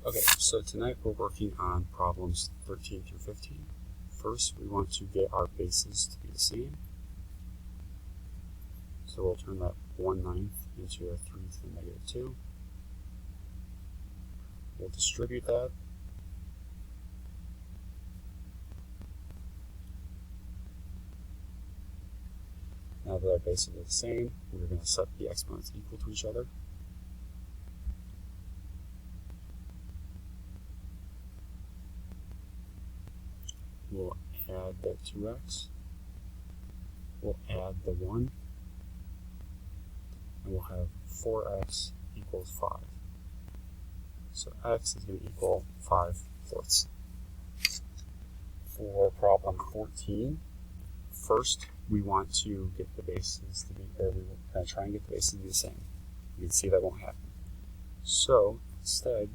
Okay, so tonight we're working on problems 13 through 15. First, we want to get our bases to be the same. So we'll turn that 1/9 into a 3 to the negative 2. We'll distribute that. Now that our bases are the same, we're going to set the exponents equal to each other. We'll add the 2x. We'll add the 1. And we'll have 4x equals 5. So x is going to equal 5/4. For problem 14, first we want to get the bases to be, or we're going to try and get the bases to be the same. You can see that won't happen. So instead,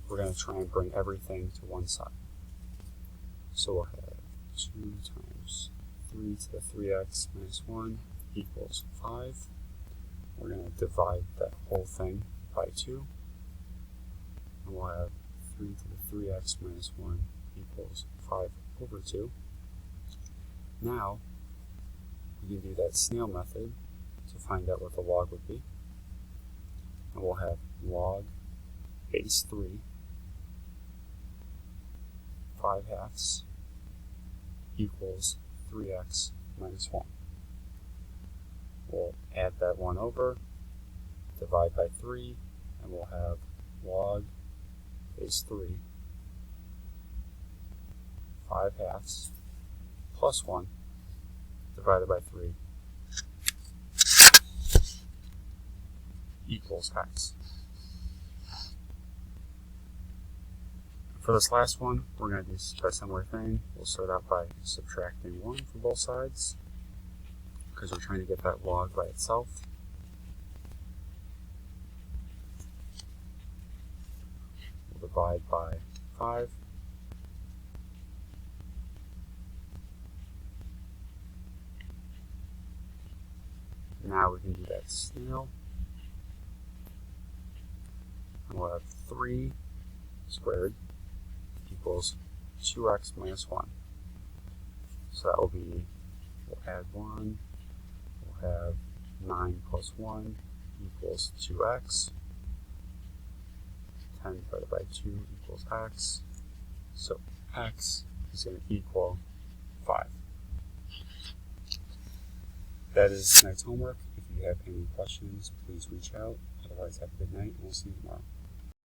we're going to try and bring everything to one side. So we'll have 2 times 3 to the 3x minus 1 equals 5. We're going to divide that whole thing by 2. And we'll have 3 to the 3x minus 1 equals 5/2. Now, we can do that snail method to find out what the log would be. And we'll have log base 3, 5/2 equals 3x minus 1. We'll add that 1 over, divide by 3, and we'll have log base 3, 5/2 plus 1 divided by 3 equals x. For this last one, we're going to do a similar thing. We'll start out by subtracting 1 from both sides, because we're trying to get that log by itself. We'll divide by 5. Now we can do that snail. And we'll have 3 squared equals 2x minus 1. So that will be, we'll add 1, we'll have 9 plus 1 equals 2x. 10 divided by 2 equals x. So x is going to equal 5. That is tonight's homework. If you have any questions, please reach out. Otherwise, have a good night, and we'll see you tomorrow.